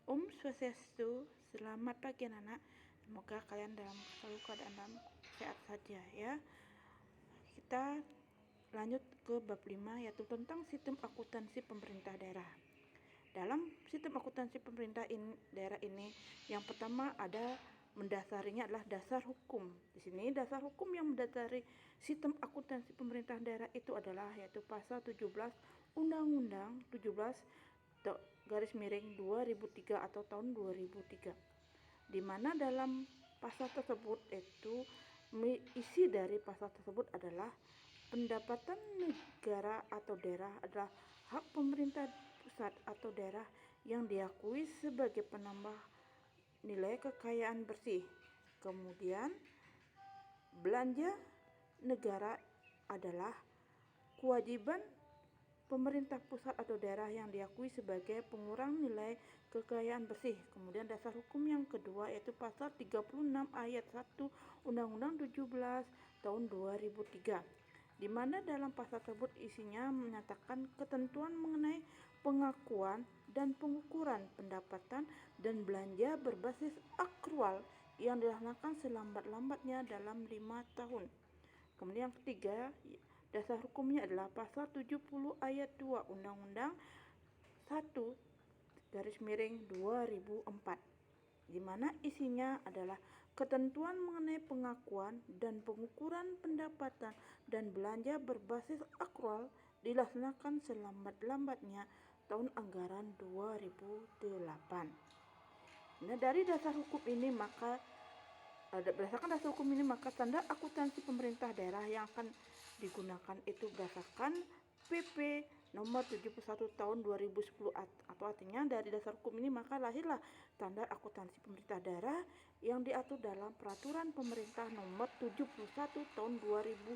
Om Swastiastu, selamat pagi anak-anak. Semoga kalian selalu keadaan dalam sehat saja ya. Kita lanjut ke bab 5 yaitu tentang sistem akuntansi pemerintah daerah. Dalam sistem akuntansi pemerintah daerah ini, yang pertama ada mendasarinya adalah dasar hukum. Di sini dasar hukum yang mendasari sistem akuntansi pemerintah daerah itu adalah yaitu pasal 17 Undang-Undang 17 garis miring 2003 atau tahun 2003, di mana dalam pasal tersebut itu isi dari pasal tersebut adalah pendapatan negara atau daerah adalah hak pemerintah pusat atau daerah yang diakui sebagai penambah nilai kekayaan bersih. Kemudian belanja negara adalah kewajiban pemerintah pusat atau daerah yang diakui sebagai pengurang nilai kekayaan bersih. Kemudian dasar hukum yang kedua yaitu pasal 36 ayat 1 Undang-Undang 17 tahun 2003, di mana dalam pasal tersebut isinya menyatakan ketentuan mengenai pengakuan dan pengukuran pendapatan dan belanja berbasis akrual yang dilaksanakan selambat-lambatnya dalam 5 tahun. Kemudian yang ketiga, dasar hukumnya adalah pasal 70 ayat 2 Undang-Undang 1 garis miring 2004, di mana isinya adalah ketentuan mengenai pengakuan dan pengukuran pendapatan dan belanja berbasis akrual dilaksanakan selambat-lambatnya tahun anggaran 2008. Nah, dari dasar hukum ini berdasarkan dasar hukum ini maka standar akuntansi pemerintah daerah yang akan digunakan itu berdasarkan PP nomor 71 tahun 2010, atau artinya dari dasar hukum ini maka lahirlah standar akuntansi pemerintah daerah yang diatur dalam peraturan pemerintah nomor 71 tahun 2010,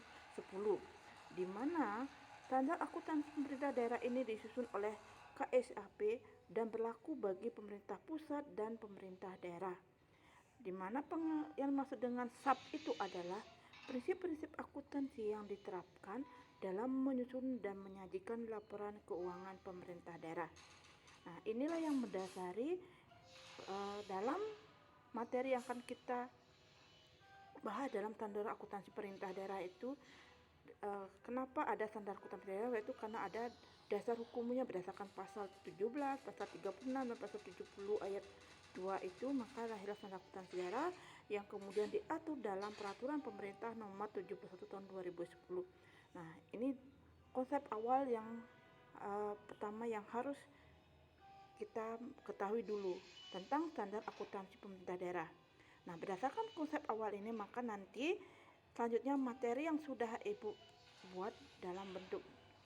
di mana standar akuntansi pemerintah daerah ini disusun oleh KSAP dan berlaku bagi pemerintah pusat dan pemerintah daerah, di mana yang maksud dengan SAP itu adalah prinsip-prinsip akuntansi yang diterapkan dalam menyusun dan menyajikan laporan keuangan pemerintah daerah. Nah, inilah yang mendasari dalam materi yang akan kita bahas dalam standar akuntansi pemerintah daerah itu. Kenapa ada standar akuntansi daerah, yaitu karena ada dasar hukumnya berdasarkan pasal 17, pasal 36 dan pasal 70 ayat 2 itu, maka lahirlah standar akuntansi daerah yang kemudian diatur dalam peraturan pemerintah nomor 71 tahun 2010. Nah, ini konsep awal yang pertama yang harus kita ketahui dulu tentang standar akuntansi pemerintah daerah. Nah, berdasarkan konsep awal ini maka nanti selanjutnya materi yang sudah Ibu buat dalam bentuk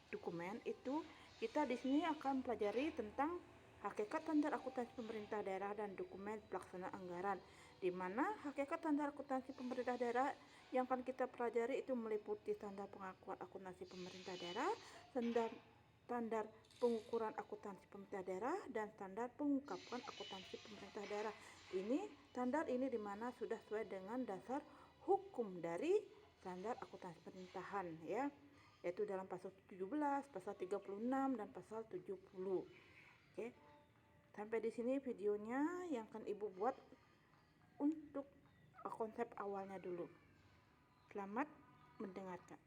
dokumen itu kita di sini akan pelajari tentang hakikat standar akuntansi pemerintah daerah dan dokumen pelaksana anggaran, di mana hakikat standar akuntansi pemerintah daerah yang akan kita pelajari itu meliputi standar pengakuan akuntansi pemerintah daerah, standar pengukuran akuntansi pemerintah daerah, dan standar pengungkapan akuntansi pemerintah daerah. Ini standar ini dimana sudah sesuai dengan dasar hukum dari standar akuntansi pemerintahan ya, yaitu dalam pasal 17, pasal 36 dan pasal 70. Oke. Sampai di sini videonya yang akan Ibu buat untuk konsep awalnya dulu. Selamat mendengarkan.